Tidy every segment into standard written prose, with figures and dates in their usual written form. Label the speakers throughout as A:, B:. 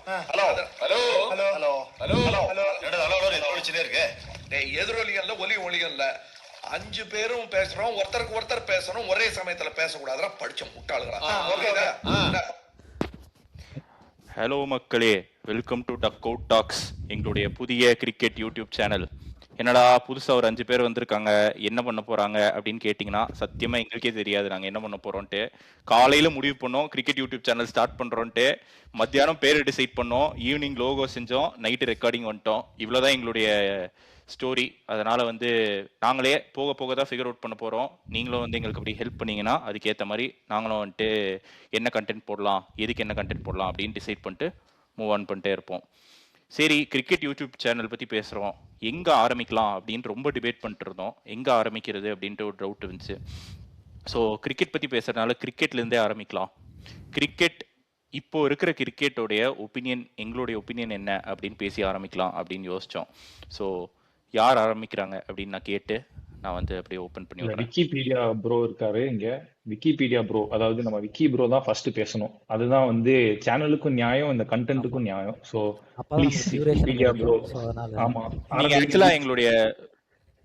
A: Hello hello
B: hello
A: hello hello
B: hello
A: எதிரொலிச்சுனே இருக்கு. எதிரொலிகள்ல ஒலி ஒலிகள்ல 5 பேரும் பேசுறோம், ஒருத்தருக்கு ஒருத்தர் பேசணும், ஒரே சமயத்துல பேசக்கூடாதுன்னா படிச்ச முட்டாளுங்களா.
C: ஹலோ மக்களே, welcome to Duck Out Talks, எங்களுடைய புதிய கிரிக்கெட் யூடியூப் சேனல். என்னடா புதுசாக ஒரு 5 பேர் வந்திருக்காங்க, என்ன பண்ண போகிறாங்க அப்படின்னு கேட்டிங்கன்னா சத்தியமாக எங்களுக்கே தெரியாது நாங்கள் என்ன பண்ண போகிறோன்ட்டு. காலையில் முடிவு பண்ணோம் கிரிக்கெட் யூடியூப் சேனல் ஸ்டார்ட் பண்ணுறோன்ட்டு, மத்தியானம் பேர் டிசைட் பண்ணோம், ஈவினிங் லோகோ செஞ்சோம், நைட்டு ரெக்கார்டிங் வந்துட்டோம். இவ்வளோதான் எங்களுடைய ஸ்டோரி. அதனால் நாங்களே போக போக தான் ஃபிகர் அவுட் பண்ண போகிறோம். நீங்களும் எங்களுக்கு அப்படி ஹெல்ப் பண்ணிங்கன்னா அதுக்கேற்ற மாதிரி நாங்களும் என்ன கண்டென்ட் போடலாம், எதுக்கு என்ன கண்டென்ட் போடலாம் அப்படின்னு டிசைட் பண்ணிட்டு மூவ் ஆன் பண்ணிட்டே இருப்போம். சரி, கிரிக்கெட் யூடியூப் சேனல் பற்றி பேசுகிறோம், எங்கே ஆரம்பிக்கலாம் அப்படின்ட்டு ரொம்ப டிபேட் பண்ணிட்டு இருந்தோம். எங்கே ஆரம்பிக்கிறது அப்படின்ட்டு ஒரு டவுட் இருந்துச்சு. ஸோ கிரிக்கெட் பற்றி பேசுகிறதுனால கிரிக்கெட்லேருந்தே ஆரம்பிக்கலாம். கிரிக்கெட் இப்போ இருக்கிற கிரிக்கெட்டோடைய ஒப்பீனியன், எங்களுடைய ஒப்பீனியன் என்ன அப்படின்னு பேசி ஆரம்பிக்கலாம் அப்படின்னு யோசித்தோம். ஸோ யார் ஆரம்பிக்கிறாங்க அப்படின்னு நான் கேட்டு நான் அப்படியே ஓப்பன் பண்ணி விடுறேன்.
D: விக்கிபீடியா ப்ரோ இருக்காரு இங்க. விக்கிபீடியா ப்ரோ, அதாவது நம்ம விக்கி ப்ரோ தான் ஃபர்ஸ்ட் பேசணும். அதுதான் சேனலுக்கும் நியாயம், இந்த கண்டென்ட்டுக்கும் நியாயம். So please Wikipedia bro. ஆமா,
C: ஆக்சுவலா எங்களுடைய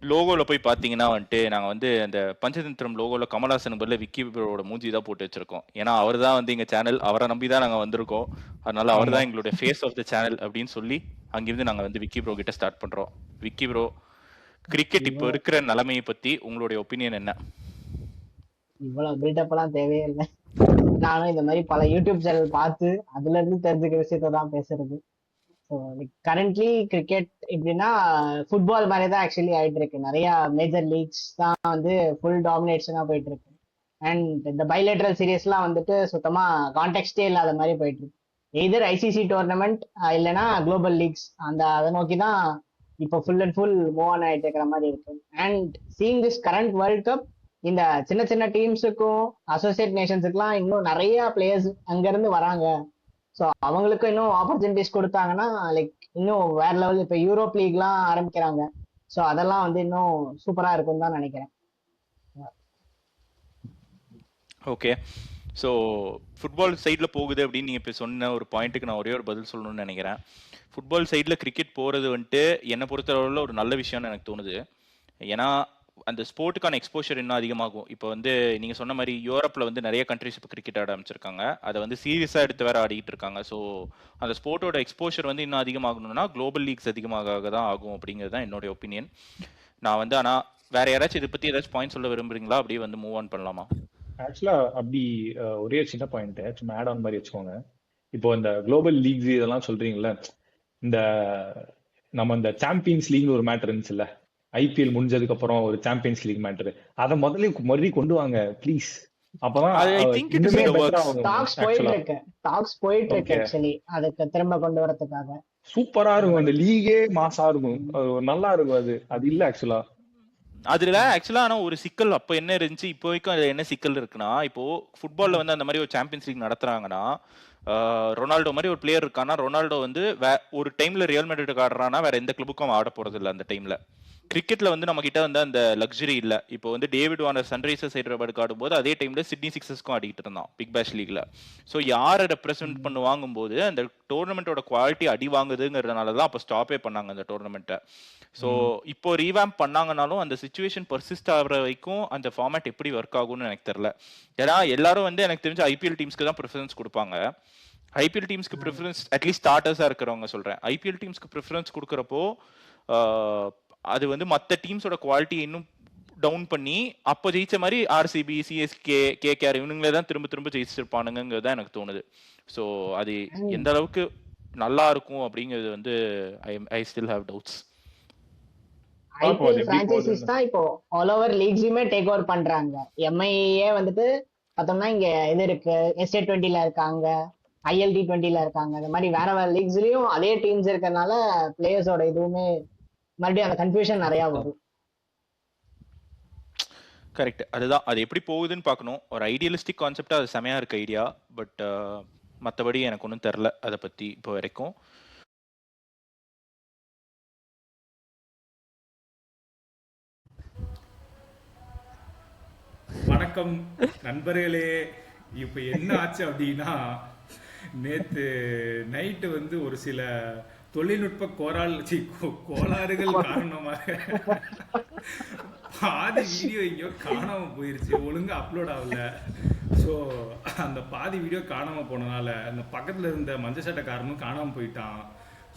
C: லோகோல போய் பாத்தீங்கன்னா நாங்க அந்த பஞ்சதந்திரம் லோகோல கமல்ஹாசன் பதில் விக்கி ப்ரோட மூஞ்சி தான் போட்டு வச்சிருக்கோம். ஏன்னா அவர் தான் எங்க சேனல், அவரை நம்பி தான் நாங்க வந்திருக்கோம். அதனால அவர் தான் எங்களுடைய ஃபேஸ் ஆஃப் த சேனல் அப்படின்னு சொல்லி அங்கிருந்து நாங்க விக்கி ப்ரோ கிட்ட ஸ்டார்ட் பண்றோம். விக்கி ப்ரோ, கிரிக்கெட் இப்போ இருக்கிற நிலைமையை பத்தி உங்களுடைய ஒப்பீனியன் என்ன?
E: இவ்வளவு பில்டப் எல்லாம் தேவையே இல்லை. நானும் இந்த மாதிரி பல யூடியூப் சேனல் பார்த்து அதுல இருந்து தெரிஞ்சுக்க விஷயத்தான் பேசுறது. ஸோ கரண்ட்லி கிரிக்கெட் எப்படின்னா ஃபுட்பால் மாதிரி தான் ஆக்சுவலி ஆயிட்டு இருக்கு. நிறைய மேஜர் லீக்ஸ் தான் ஃபுல் டாமினேஷனா போயிட்டு இருக்கு. அண்ட் இந்த பைலேட்ரல் சீரீஸ்லாம் சுத்தமா கான்டெக்ஸ்டே இல்லாத மாதிரி போயிட்டு இருக்கு. எய்தர் ஐசிசி டோர்னமெண்ட் இல்லைன்னா குளோபல் லீக்ஸ், அதை நோக்கி தான் இப்போ full and full move on ஆயிட்டு இருக்கிற மாதிரி இருக்கு. And seeing this current world cup, இந்த சின்ன சின்ன டீம்ஸுக்கும் அசோசியேட் நேஷன்ஸுக்குலாம் இன்னும் நிறைய பிளேயர்ஸ் அங்கிருந்து வராங்க. ஸோ அவங்களுக்கு இன்னும் ஆப்பர்ச்சுனிட்டிஸ் கொடுத்தாங்கன்னா இன்னும் வேற லெவல். இப்போ யூரோப் லீக்லாம் ஆரம்பிக்கிறாங்க. ஸோ அதெல்லாம் இன்னும் சூப்பரா இருக்கும் தான் நினைக்கிறேன்.
C: ஓகே, ஸோ ஃபுட்பால் சைடில் போகுது அப்படின்னு நீங்கள் இப்போ சொன்ன ஒரு பாயிண்ட்டுக்கு நான் ஒரே ஒரு பதில் சொல்லணும்னு நினைக்கிறேன். ஃபுட்பால் சைடில் கிரிக்கெட் போகிறது என்னை பொறுத்தளவில் ஒரு நல்ல விஷயம்னு எனக்கு தோணுது. ஏன்னா அந்த ஸ்போர்ட்டுக்கான எக்ஸ்போஷர் இன்னும் அதிகமாகும். இப்போ நீங்கள் சொன்ன மாதிரி யூரோப்பில் நிறைய கண்ட்ரிஸ் இப்போ கிரிக்கெட் ஆட ஆரம்பிச்சிருக்காங்க. அதை சீரியஸாக எடுத்து வேற ஆடிட்டு இருக்காங்க. ஸோ அந்த ஸ்போர்ட்டோட எக்ஸ்போஷர் இன்னும் அதிகமாகணும்னா குளோபல் லீக்ஸ் அதிகமாக தான் ஆகும் அப்படிங்கிறது தான் என்னுடைய ஒப்பீனியன். நான் ஆனால் வேற யாராச்சும் இதை பற்றி ஏதாச்சும் பாயிண்ட் சொல்ல விரும்புறீங்களா? அப்படியே மூவ் ஆன் பண்ணலாமா?
D: ஆக்சுவலா அப்படி ஒரே சின்ன பாயிண்ட் சும்மா ஆட் ஆன் மாதிரி வச்சுக்கோங்க. இப்போ இந்த குளோபல் லீக்ஸ் இதெல்லாம் சொல்றீங்கல்ல, இந்த நம்ம இந்த சாம்பியன்ஸ் லீக்னு ஒரு மேட்டர் இருந்துச்சுல்ல, ஐபிஎல் முடிஞ்சதுக்கு அப்புறம் ஒரு சாம்பியன்ஸ் லீக் மேட்டர், அதை மறுபடியும் கொண்டு வாங்க ப்ளீஸ். அப்பதான்
E: டாக்ஸ் போயிட்டு இருக்கு ஆக்சுவலி அதுக்கு திரும்ப கொண்டு வரதுக்காக.
D: சூப்பரா இருக்கும் அந்த லீகே, மாசா இருக்கும், நல்லா இருக்கும். அது இல்ல ஆக்சுவலா.
C: அதுல ஆனா ஒரு சிக்கல் அப்ப என்ன இருந்துச்சு, இப்போ வரைக்கும் அதுல என்ன சிக்கல் இருக்குன்னா, இப்போ ஃபுட்பால்ல அந்த மாதிரி ஒரு சாம்பியன்ஸ் லீக் நடத்துறாங்கன்னா, ரொனால்டோ மாதிரி ஒரு பிளேயர் இருக்கானா, ரொனால்டோ ஒரு டைம்ல ரியல் மேட்ரிட் ஆடுறானா வேற எந்த கிளப்புக்கும் ஆட போறது இல்லை அந்த டைம்ல. கிரிக்கெட்ல நம்ம கிட்ட அந்த லக்ஸரி இல்ல. இப்போ டேவிட் வார்னர் சன்ரைசர்ஸ் ஹைதராபாத் ஆடும்போது அதே டைம்ல சிட்னி சிக்ஸர்ஸ்க்கும் ஆடிட்டு இருந்தான் பிக் பேஷ் லீக்ல. ஸோ யாரை ரெப்ரசென்ட் பண்ணி வாங்கும்போது அந்த டோர்னமெண்டோட குவாலிட்டி அடி வாங்குதுங்கிறதுனாலதான் அப்போ ஸ்டாப்பே பண்ணாங்க அந்த டோர்னமெண்ட்டை. ஸோ இப்போ ரீவேம்ப் பண்ணாங்கனாலும் அந்த சிச்சுவேஷன் பர்சிஸ்ட் ஆகிற வரைக்கும் அந்த ஃபார்மேட் எப்படி ஒர்க் ஆகும்னு எனக்கு தெரியல. ஏன்னா எல்லாரும் எனக்கு தெரிஞ்ச ஐபிஎல் டீம்ஸ்க்கு தான் ப்ரிஃபரன்ஸ் கொடுப்பாங்க. ஐபிஎல் டீம்ஸ்க்கு ப்ரிஃபரன்ஸ் அட்லீஸ்ட் ஸ்டார்டர்ஸா இருக்கிறவங்க சொல்றேன். ஐபிஎல் டீம்ஸ்க்கு ப்ரிஃபரன்ஸ் கொடுக்குறப்போ அது மற்ற டீம்ஸோட குவாலிட்டி இன்னும் டவுன் பண்ணி அப்போ ஜெயிச்ச மாதிரி ஆர்சிபி, சிஎஸ்கே, கேகேஆர் இவனுங்களே தான் திரும்ப திரும்ப ஜெயிச்சிருப்பானுங்கிறது தான் எனக்கு தோணுது. ஸோ அது எந்த அளவுக்கு நல்லா இருக்கும் அப்படிங்கிறது I still have doubts.
E: IPL franchises தான் இப்போ ஆல் ஓவர் லீக்ஸுமே டேக் ஓவர் பண்றாங்க. எம்ஐஏ பார்த்தோம்னா இங்க இது இருக்கு, எஸ்ஏ 20ல இருக்காங்க, ஐஎல்டி 20ல இருக்காங்க. இந்த மாதிரி வேற வேற லீக்ஸ்லயும் அதே டீம்ஸ் இருக்கறனால பிளேயர்ஸோட இதுவுமே மறுபடியும் அந்த கன்ஃபியூஷன் நிறைய வரும்.
C: கரெக்ட், அதுதான் அது எப்படி போகுதுன்னு பார்க்கணும். ஒரு ஐடியலிஸ்டிக் கான்செப்டா அது செமையா இருக்கு ஐடியா. பட் மற்றபடி எனக்கு ஒன்றும் தெரில அதை பத்தி இப்போ வரைக்கும்.
F: வணக்கம் நண்பர்களே. இப்ப என்ன ஆச்சு அப்படின்னா,
B: நேத்து நைட்டு வந்து ஒரு சில தொழில்நுட்ப கோளாறுகள் காரணமாக பாதி வீடியோ எங்கேயோ காணாம போயிருச்சு, ஒழுங்கா அப்லோட் ஆகல. ஸோ அந்த பாதி வீடியோ காணாம போனனால அந்த பக்கத்துல இருந்த மஞ்சள் சட்டைக்காரனும் காணாம போயிட்டான்.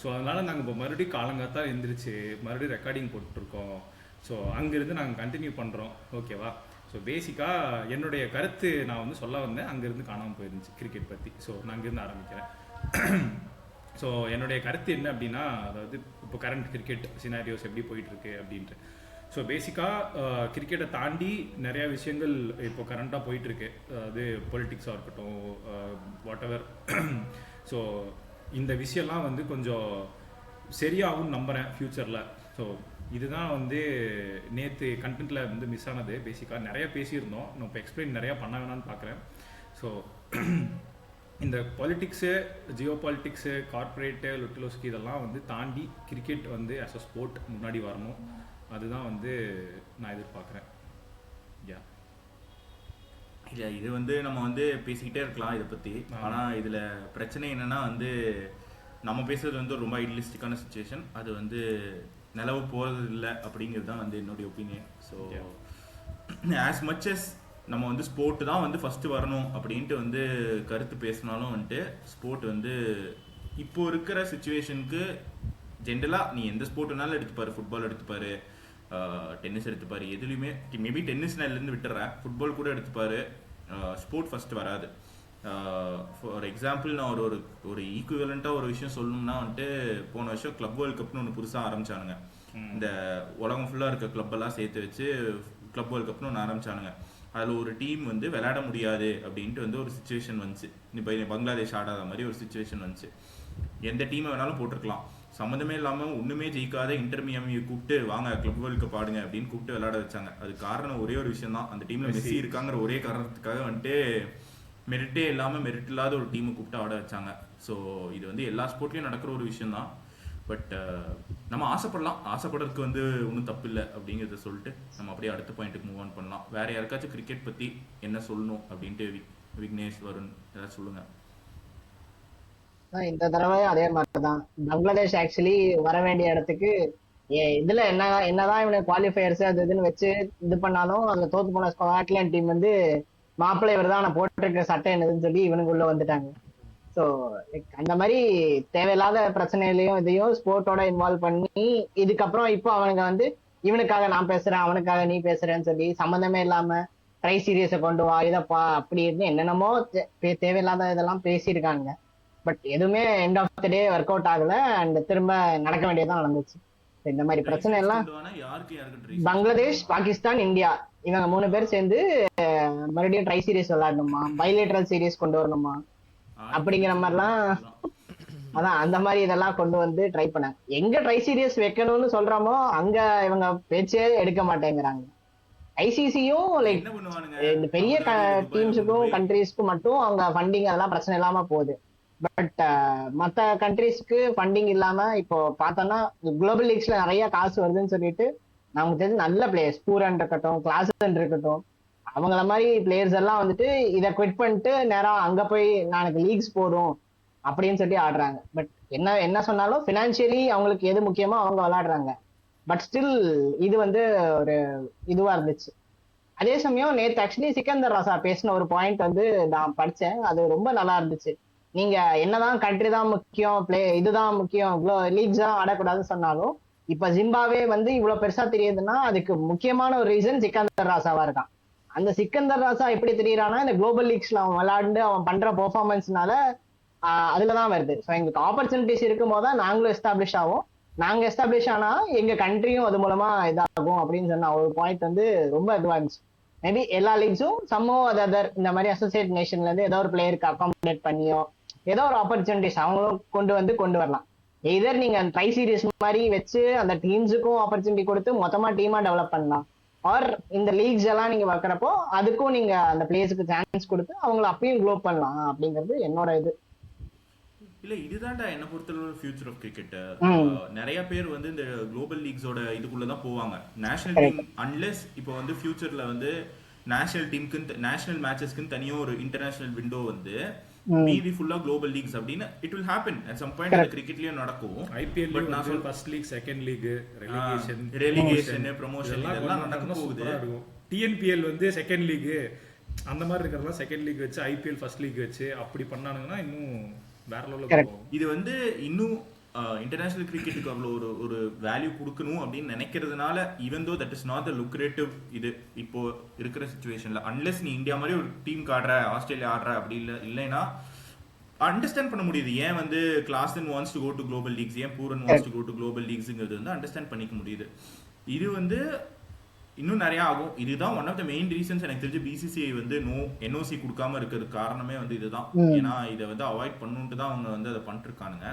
B: ஸோ அதனால நாங்கள் இப்போ மறுபடியும் காலங்காத்தா எழுந்திரிச்சு மறுபடியும் ரெக்கார்டிங் போட்டுருக்கோம். ஸோ அங்கேருந்து நாங்கள் கண்டினியூ பண்ணுறோம். ஓகேவா? ஸோ பேசிக்காக என்னுடைய கருத்து நான் வந்து சொல்ல வந்தேன், அங்கேருந்து காணாமல் போயிருந்துச்சு கிரிக்கெட் பற்றி. ஸோ நான் அங்கேருந்து ஆரம்பிக்கிறேன். ஸோ என்னுடைய கருத்து என்ன அப்படின்னா, அதாவது இப்போ கரண்ட் கிரிக்கெட் சினாரியோஸ் எப்படி போயிட்டுருக்கு அப்படின்ட்டு. ஸோ பேசிக்காக கிரிக்கெட்டை தாண்டி நிறையா விஷயங்கள் இப்போ கரண்ட்டாக போயிட்டுருக்கு. அதாவது பொலிட்டிக்ஸாக இருக்கட்டும், வாட் எவர். ஸோ இந்த விஷயம்லாம் வந்து கொஞ்சம் சரியாகும்னு நம்புகிறேன் ஃப்யூச்சரில். ஸோ இதுதான் வந்து நேற்று கண்டென்ட்டில் வந்து மிஸ் ஆனது. பேசிக்காக நிறையா பேசியிருந்தோம், நான் இப்போ எக்ஸ்பிளைன் நிறையா பண்ண வேணான்னு பார்க்குறேன். ஸோ இந்த பாலிட்டிக்ஸு, ஜியோ பாலிட்டிக்ஸு, கார்ப்பரேட்டு, லொட்டிலோஸ்கி இதெல்லாம் வந்து தாண்டி கிரிக்கெட் வந்து ஆஸ் அ ஸ்போர்ட் முன்னாடி வரணும். அதுதான் வந்து நான் எதிர்பார்க்குறேன். யா
C: இல்லை, இது வந்து நம்ம வந்து பேசிக்கிட்டே இருக்கலாம் இதை பற்றி. ஆனால் இதில் பிரச்சனை என்னென்னா வந்து நம்ம பேசுறது வந்து ரொம்ப ஐடியலிஸ்டிக்கான சுச்சுவேஷன். அது வந்து நிலவு போகிறது இல்லை அப்படிங்கிறது தான் வந்து என்னுடைய opinion. So as much as நம்ம வந்து ஸ்போர்ட் தான் வந்து ஃபஸ்ட்டு வரணும் அப்படின்ட்டு வந்து கருத்து பேசினாலும் வந்துட்டு ஸ்போர்ட் வந்து இப்போ இருக்கிற சுச்சுவேஷனுக்கு ஜென்ரலாக நீ எந்த ஸ்போர்ட் வேணாலும் எடுத்துப்பாரு, ஃபுட்பால் எடுத்துப்பாரு, டென்னிஸ் எடுத்துப்பாரு, எதுலையுமே மேபி டென்னிஸ் நான் இதுலேருந்து விட்டுறேன், ஃபுட்பால் கூட எடுத்துப்பாரு, ஸ்போர்ட் ஃபஸ்ட்டு வராது. ஃபார் எக்ஸாம்பிள் நான் ஒரு ஒரு ஈக்குவலண்ட்டாக ஒரு விஷயம் சொல்லணும்னா வந்துட்டு போன வருஷம் கிளப் வேர்ல்ட் கப்னு ஒன்று புதுசாக ஆரம்பிச்சானுங்க. இந்த உலகம் ஃபுல்லாக இருக்க கிளப்பெல்லாம் சேர்த்து வச்சு கிளப் வேர்ல்ட் கப்னு ஒன்று ஆரம்பிச்சானுங்க. அதில் ஒரு டீம் வந்து விளையாட முடியாது அப்படின்ட்டு வந்து ஒரு சுச்சுவேஷன் வந்துச்சு. இப்போ பங்களாதேஷ் ஆடாத மாதிரி ஒரு சுச்சுவேஷன் வந்துச்சு. எந்த டீமை வேணாலும் போட்டிருக்கலாம், சம்மந்தமே இல்லாமல் ஒன்றுமே ஜெயிக்காத இன்டர் மியாமியை கூப்பிட்டு வாங்க கிளப் வேர்ல்ட் கப் ஆடுங்க அப்படின்னு கூப்பிட்டு விளையாட வச்சாங்க. அது காரணம் ஒரே ஒரு விஷயம் தான், அந்த டீமில் மெஸ்ஸி இருக்காங்கிற ஒரே காரணத்துக்காக வந்துட்டு மெரிட்டே இல்லாமல் மெரிட் இல்லாத ஒரு டீமை கூப்பிட்டு ஆட வச்சாங்க. ஸோ இது வந்து எல்லா ஸ்போர்ட்லேயும் நடக்கிற ஒரு விஷயம் தான். பட் நம்ம ஆசைப்படலாம், ஆசைப்படுறதுக்கு வந்து ஒன்றும் தப்பு இல்லை அப்படிங்கிறத சொல்லிட்டு நம்ம அப்படியே அடுத்த பாயிண்ட்டுக்கு மூவ் ஆன் பண்ணலாம். வேற யாருக்காச்சும் கிரிக்கெட் பற்றி என்ன சொல்லணும் அப்படின்ட்டு விக்னேஷ், வருண் ஏதாவது சொல்லுங்க.
E: இந்த தடவை அதே மாதிரிதான் பங்களாதேஷ் ஆக்சுவலி வர வேண்டிய இடத்துக்கு இதுல என்னதான் இவனுக்கு குவாலிஃபயர்ஸ் அது இதுன்னு வச்சு இது பண்ணாலும் அந்த தோத்து போன ஸ்காட்லாந்து டீம் வந்து மாப்பிள்ளை இவர் தான் நான் போட்டிருக்க சட்டை என்னதுன்னு சொல்லி இவனுக்கு உள்ள வந்துட்டாங்க. ஸோ அந்த மாதிரி தேவையில்லாத பிரச்சனையிலையும் இதையும் ஸ்போர்ட்டோட இன்வால்வ் பண்ணி இதுக்கப்புறம் இப்போ அவனுங்க வந்து இவனுக்காக நான் பேசுறேன் அவனுக்காக நீ பேசுறேன்னு சொல்லி சம்மந்தமே இல்லாம ட்ரை சீரியஸை கொண்டு வா இதப்பா அப்படி இருந்து என்னென்னமோ தேவையில்லாத இதெல்லாம் பேசியிருக்காங்க. பட் எதுவுமே end of the day work out ஆகல அண்ட் திரும்ப நடக்க வேண்டியதான் நடந்துச்சு. இந்த மாதிரி பிரச்சனை எல்லாம் பங்களாதேஷ், பாகிஸ்தான், இந்தியா இவங்க 3 பேர் சேர்ந்து மறுபடியும் ட்ரை சீரியஸ் விளையாடணுமா, பைலேட்டரல் சீரியஸ் கொண்டு வரணுமா அப்படிங்கிற மாதிரிலாம். அதான் அந்த மாதிரி இதெல்லாம் கொண்டு வந்து ட்ரை பண்ணாங்க. எங்க ட்ரை சீரியஸ் வைக்கணும்னு சொல்றோமோ அங்க இவங்க பேச்சே எடுக்க மாட்டேங்கிறாங்க. ஐசிசியும் லைக் இந்த பெரிய டீம்ஸுக்கும் கண்ட்ரீஸ்க்கும் மட்டும் அவங்க ஃபண்டிங் அதெல்லாம் பிரச்சனை இல்லாம போகுது. பட் மற்ற கண்ட்ரீஸ்க்கு ஃபண்டிங் இல்லாம இப்போ பார்த்தோம்னா குளோபல் லீக்ஸ்ல நிறைய காசு வருதுன்னு சொல்லிட்டு நமக்கு தெரிஞ்சு நல்ல பிளேயர்ஸ் பூரன் இருக்கட்டும், கிளாசன் இருக்கட்டும், அவங்கள மாதிரி பிளேயர்ஸ் எல்லாம் வந்துட்டு இதை குவிட் பண்ணிட்டு நேரம் அங்க போய் நாளைக்கு லீக்ஸ் போடும் அப்படின்னு சொல்லி ஆடுறாங்க. பட் என்ன சொன்னாலும் பினான்சியலி அவங்களுக்கு எது முக்கியமோ அவங்க விளையாடுறாங்க. பட் ஸ்டில் இது வந்து ஒரு இதுவா இருந்துச்சு. அதே சமயம் நேற்று ஆக்சுவலி சிக்கந்தர் ராசா பேசின ஒரு பாயிண்ட் வந்து நான் படிச்சேன், அது ரொம்ப நல்லா இருந்துச்சு. நீங்க என்னதான் கண்ட்ரி தான் முக்கியம், இதுதான் முக்கியம், இவ்வளோ லீக்ஸ் தான் ஆடக்கூடாதுன்னு சொன்னாலும் இப்ப ஜிம்பாவே வந்து இவ்வளவு பெருசா தெரியுதுன்னா அதுக்கு முக்கியமான ஒரு ரீசன் சிக்கந்தர் ராசாவா இருக்கான். அந்த சிக்கந்தர் ராசா எப்படி தெரியுறான்னா இந்த குளோபல் லீக்ஸ்ல அவன் விளையாண்டு அவன் பண்ற பெர்ஃபார்மன்ஸ்னால அதுலதான் வருது. ஸோ எங்களுக்கு ஆப்பர்ச்சுனிட்டிஸ் இருக்கும் போதுதான் நாங்களும் எஸ்டாப்ளிஷ் ஆகும், நாங்க எஸ்டாப்ளிஷ் ஆனா எங்க கண்ட்ரியும் அது மூலமா இதாகும் அப்படின்னு சொன்ன ஒரு பாயிண்ட் வந்து ரொம்ப இதுவா இருந்துச்சு. மேபி எல்லா லீக்ஸும் சம்மோ அதர் இந்த மாதிரி அசோசியேட் நேஷன்ல இருந்து ஏதோ ஒரு பிளேயருக்கு அகாமடேட் பண்ணியோ ஏதோ ஒரு ஆப்பர்ச்சுனிட்டிஸ் அவங்களும் கொண்டு வரலாம். எதர் நீங்க ட்ரை சீரியஸ் மாதிரி வச்சு அந்த டீம்ஸுக்கும் ஆப்பர்ச்சுனிட்டி கொடுத்து மொத்தமா டீமா டெவலப் பண்ணலாம். ஆர் இந்த லீக்ஸ் எல்லாம் நீங்க வைக்கிறப்போ அதுக்கும் நீங்க அந்த பிளேயர்ஸுக்கு சான்ஸ் கொடுத்து அவங்களை அப்பயும் க்ளோ பண்ணலாம் அப்படிங்கிறது என்னோட இது.
C: இல்ல இதுதான்டா என்ன பொறுத்தளவு ஃபியூச்சர் ஆஃப் கிரிக்கெட். நிறைய பேர் வந்து இந்த குளோபல் லீக்ஸோட இதுக்குள்ளதான் போவாங்க. நேஷனல் டீம் அன்லெஸ் இப்போ வந்து ஃபியூச்சர்ல வந்து நேஷனல் டீமுக்கு நேஷனல் மேட்சஸ்க்குன்னு தனியாக ஒரு இன்டர்நேஷனல் விண்டோ வந்து மீதி ஃபுல்லா குளோபல் லீக்ஸ் அப்படின்னு it will happen at some point அந்த கிரிக்கெட்லயும் நடக்கும்.
B: ஐபிஎல்
C: பட் நான்
B: வந்து first league second league
C: relegation promotion இதெல்லாம் நடக்க போகுது.
B: டிஎன்பிஎல் வந்து செகண்ட் லீக் அந்த மாதிரி இருக்கிறதெல்லாம் செகண்ட் லீக் வச்சு ஐபிஎல் ஃபர்ஸ்ட் லீக் வச்சு அப்படி பண்ணானுங்கன்னா இன்னும் வேற லெவலுக்கு போகும்.
C: இது வந்து இன்னும் இன்டர்நேஷனல் கிரிக்கெட்டுக்கு அவ்வளோ ஒரு வேல்யூ கொடுக்கணும் அப்படின்னு நினைக்கிறதுனால even though that is not the lucrative இது இப்போ இருக்கிற சுச்சுவேஷன்ல அன்லெஸ் நீ இந்தியா மாதிரி ஒரு டீம் ஆடுற ஆஸ்திரேலியா ஆடுற அப்படி இல்லைன்னா அண்டர்ஸ்டாண்ட் பண்ண முடியுது ஏன் வந்து Klaasen wants to go to global leagues, ஏன் Pooran wants to go to global லீக்ஸ்ங்கிறது வந்து அண்டர்ஸ்டாண்ட் பண்ணிக்க முடியுது. இது வந்து இன்னும் நிறைய ஆகும். இதுதான் one of the main reasons எனக்கு தெரிஞ்சு பிசிசிஐ வந்து என்ஓசி கொடுக்காம இருக்கிறதுக்கு காரணமே வந்து இதுதான். ஏன்னா இதை வந்து அவாய்ட் பண்ணுன்ட்டு தான் அவங்க வந்து அதை பண்ணிட்டு இருக்கானுங்க.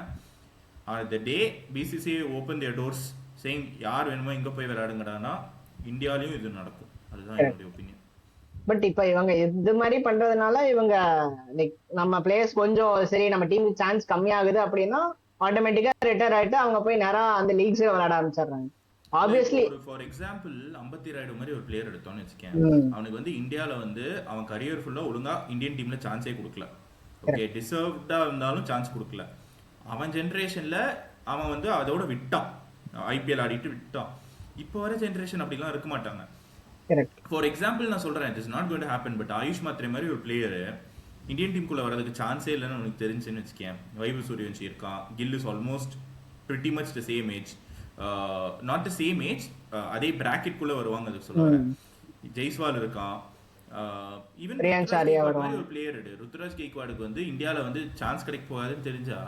C: the day BCCI open their doors saying யார் வேணுமோ இங்க போய் விளையாடுங்கடானா இந்தியாலயும் இது நடக்கும். அதுதான் என்னோட ஒப்பீனியன்.
E: பட் இப்ப இவங்க இது மாதிரி பண்றதுனால இவங்க லைக் நம்ம பிளேயர்ஸ் கொஞ்சம் சரி நம்ம டீமுக்கு சான்ஸ் கம்மியாகுது அப்படின்னா ஆட்டோமேட்டிக்கா ரிட்டையர் ஆயிட்டு அவங்க போய் நேரா அந்த லீக்ஸ்ல விளையாட ஆரம்பிச்சிடுறாங்க. ஆப்வியஸ்லி
C: ஃபார் எக்ஸாம்பிள் அம்பத்தி ராயுடு மாதிரி ஒரு பிளேயர் எடுத்தோம்னு வச்சுக்கேன், அவனுக்கு வந்து இந்தியால வந்து அவன் கரியர் ஃபுல்லா ஒழுங்கா இந்தியன் டீம்ல சான்ஸே கொடுக்கல. ஓகே, டிசர்வ்டா இருந்தாலும் சான்ஸ் கொடுக்கல. அவன் ஜென்ரேஷன்ல அவன் வந்து அதோட விட்டான், ஐபிஎல் ஆடிட்டு விட்டான். இப்போ வர ஜென்ரேஷன் அப்படிலாம் இருக்க மாட்டாங்க. ஃபார் எக்ஸாம்பிள் நான் சொல்றேன், it is not going to happen, but AYUSH Mhatre மாதிரி ஒரு பிளேயர் இந்தியன் டீமுக்குள்ள வரதுக்கு சான்ஸே இல்லைன்னு உனக்கு தெரிஞ்சுன்னு வச்சுக்கேன். வைபவ் சூரியவன்ஷி இருக்கான், Gill is almost pretty much the same age, not the same age, அதே பிராக்கெட் குள்ள வருவாங்க அது சொல்லுவாங்க. ஜெய்ஸ்வால் இருக்கான், ஈவன் ஒரு பிளேயர் ருத்ராஜ் கெய்க்வாடுக்கு வந்து இந்தியால வந்து சான்ஸ் கிடைக்க போகாதுன்னு தெரிஞ்சா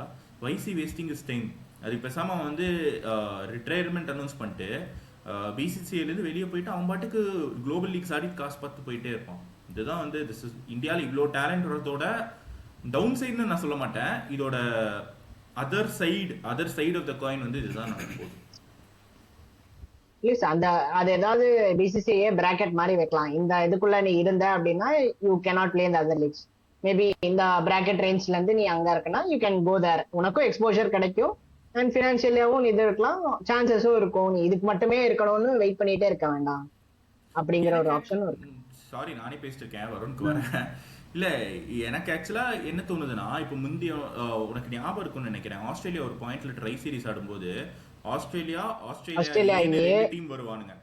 C: வைசி வேஸ்டிங் இஸ் டைம். அதுக்கு பேசாம அவன் வந்து ரிட்டையர்மெண்ட் அனௌன்ஸ் பண்ணிட்டு பிசிசிஐல இருந்து வெளியே போயிட்டு அவன் பாட்டுக்கு குளோபல் லீக்ஸ் ஆடி காசு பார்த்து போயிட்டே இருப்பான். இதுதான் வந்து இந்தியாவில் இவ்வளோ டேலண்ட் வரதோட டவுன் சைடுன்னு நான் சொல்ல மாட்டேன், இதோட other side of the coin வந்து இதுதான் நடக்கும் போகுது.
E: அந்த அது ஏதாவது பிசிசிஐ பிராக்கெட் மாதிரி வைக்கலாம், இந்த இதுக்குள்ள நீ இருந்த அப்படின்னா யூ கேனாட் பிளே இந்த அதர் லீக்ஸ். மேபி இந்த பிராக்கெட் ரேஞ்ச்ல இருந்து நீ அங்க இருக்கனா யூ கேன் கோ தேர், உனக்கும் எக்ஸ்போஷர் கிடைக்கும் அண்ட் ஃபினான்ஷியலியாவும் இது இருக்கலாம், சான்சஸும் இருக்கும். நீ இதுக்கு மட்டுமே இருக்கணும்னு வெயிட் பண்ணிட்டே இருக்க வேண்டாம் அப்படிங்கிற ஒரு ஆப்ஷனும் இருக்கு.
C: சாரி நானே பேசிட்டு இருக்கேன், வருண்க்கு வரேன். இல்ல எனக்கு ஆக்சுவலா என்ன தோணுதுன்னா, இப்போ முந்தைய உனக்கு ஞாபகம் இருக்கும்னு நினைக்கிறேன், ஆஸ்திரேலியா ஒரு பாயிண்ட்ல ட்ரை சீரிஸ் ஆடும்போது ஆஸ்திரேலியா டீம் வருவானுங்க.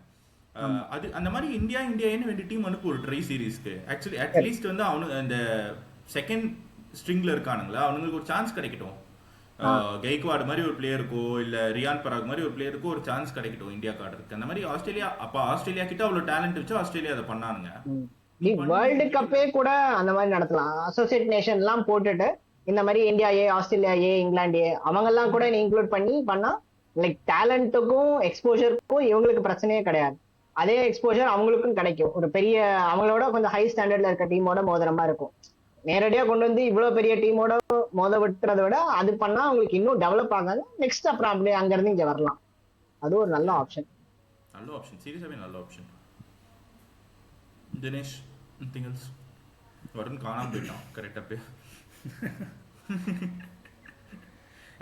C: அது அந்த மாதிரி இந்தியான்னு 2 டீம் அனுப்பு ஒரு ட்ரை சீரிஸ்க்கு. ஆக்சுவலி அட்லீஸ்ட் வந்து அவனுக்கு அந்த செகண்ட் ஸ்ட்ரிங்ல இருக்கானுங்களா, அவனுங்களுக்கு ஒரு சான்ஸ் கிடைக்கட்டும். கெய்க்வாட் மாதிரி ஒரு பிளேயருக்கோ இல்ல ரியான் பராக் மாதிரி ஒரு பிளேயருக்கோ ஒரு சான்ஸ் கிடைக்கட்டும் இந்தியா கார்டுக்கு. அந்த மாதிரி ஆஸ்திரேலியா கிட்ட அவ்வளவு டேலண்ட் வச்சு ஆஸ்திரேலியா அதை பண்ணானுங்க.
E: வேர்ல்டு கப்பே கூட அந்த மாதிரி நடத்தலாம், அசோசியேட் நேஷன் எல்லாம் போட்டுட்டு இந்த மாதிரி India A, Australia A, England A, அவங்க எல்லாம் கூட நீ இன்க்ளூட் பண்ணா லைக் டேலண்ட்டுக்கும் எக்ஸ்போஜருக்கும் இவங்களுக்கு பிரச்சனையே கிடையாது. அதே எக்ஸ்போஜர் அவங்களுக்கும் கிடைக்கும். ஒரு பெரிய அவங்களோட கொஞ்சம் ஹை ஸ்டாண்டர்ட்ல இருக்க டீமோட மோதிரமா இருக்கும். நேரடியா கொண்டு வந்து இவ்வளவு பெரிய டீமோட மோத விட்டுறத விட அது பண்ணா அவங்களுக்கு இன்னும் டெவலப் ஆகாது. நெக்ஸ்ட் அப்புறம் அப்படியே அங்க இருந்து இங்க வரலாம். அது ஒரு நல்ல ஆப்ஷன்.
C: சீரியஸாவே நல்ல ஆப்ஷன். தினேஷ் திங்கல்ஸ் வருண் காணாம போயிட்டான் கரெக்டா.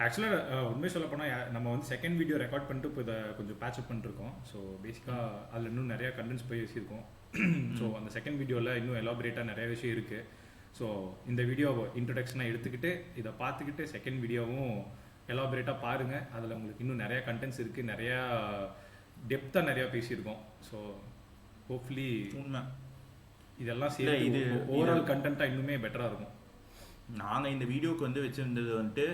B: ஆக்சுவலாக உண்மை சொல்ல போனால் நம்ம வந்து செகண்ட் வீடியோ ரெக்கார்ட் பண்ணிட்டு இப்போ இதை கொஞ்சம் பேட்சப் பண்ணிருக்கோம். ஸோ பேசிக்காக அதில் இன்னும் நிறையா கண்டென்ட்ஸ் போய் வச்சுருக்கோம். ஸோ அந்த செகண்ட் வீடியோவில் இன்னும் எலாபரேட்டாக நிறைய விஷயம் இருக்குது. ஸோ இந்த வீடியோவை இன்ட்ரடக்ஷனாக எடுத்துக்கிட்டு இதை பார்த்துக்கிட்டு செகண்ட் வீடியோவும் எலாபரேட்டாக பாருங்கள். அதில் உங்களுக்கு இன்னும் நிறையா கண்டென்ட்ஸ் இருக்குது, நிறையா டெப்த்தாக நிறையா பேசியிருக்கோம். ஸோ ஹோப்ஃபுல்லி
C: உண்மை
B: இதெல்லாம் சேர்த்து இது ஓவரால் கண்டென்ட்டாக இன்னுமே பெட்டராக இருக்கும்.
C: நாங்கள் இந்த வீடியோக்கு வந்து வச்சுருந்தது வந்துட்டு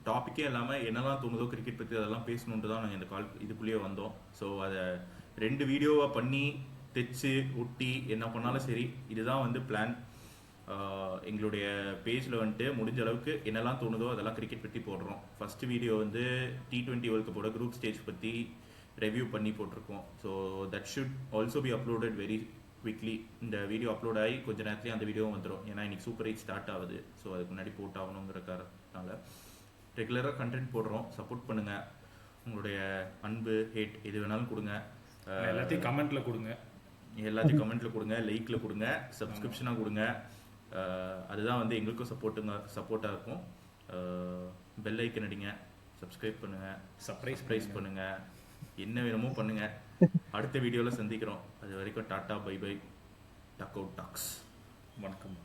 C: டாப்பிக்கே இல்லாமல் என்னெல்லாம் தோணுதோ கிரிக்கெட் பற்றி அதெல்லாம் பேசணுன்ட்டு தான் நாங்கள் இந்த இதுக்குள்ளேயே வந்தோம். ஸோ அதை 2 வீடியோவாக பண்ணி தைச்சு ஒட்டி என்ன பண்ணாலும் சரி, இதுதான் வந்து பிளான். எங்களுடைய பேஜில் வந்துட்டு முடிஞ்ச அளவுக்கு என்னெல்லாம் தோணுதோ அதெல்லாம் கிரிக்கெட் பற்றி போடுறோம். ஃபர்ஸ்ட் வீடியோ வந்து T20 வேர்ல்ட் கப்போட குரூப் ஸ்டேஜ் பற்றி ரிவ்யூ பண்ணி போட்டிருக்கோம். So that should also be uploaded very quickly. இந்த வீடியோ அப்லோட் ஆகி கொஞ்ச நேரத்துலேயே அந்த வீடியோவும் வந்துடும். ஏன்னா இன்னைக்கு சூப்பர் 8 ஸ்டார்ட் ஆகுது. ஸோ அதுக்கு முன்னாடி போட்டாகணுங்கிற காரணத்தினால ரெகுலராக கண்டென்ட் போடுறோம். சப்போர்ட் பண்ணுங்கள். உங்களுடைய அன்பு, ஹேட் எது வேணாலும் கொடுங்க.
B: எல்லாத்தையும் கமெண்ட்டில் கொடுங்க,
C: லைக்கில் கொடுங்க, சப்ஸ்கிரிப்ஷனாக கொடுங்க. அதுதான் வந்து எங்களுக்கும் சப்போர்ட்டாக இருக்கும். பெல் ஐக்கன் அடிங்க, சப்ஸ்கிரைப் பண்ணுங்கள், சர்ப்ரைஸ் பண்ணுங்கள், என்ன வேணுமோ பண்ணுங்கள். அடுத்த வீடியோவில் சந்திக்கிறோம். அது வரைக்கும் tata, bye bye, Duck Out Talks.
B: வணக்கம்.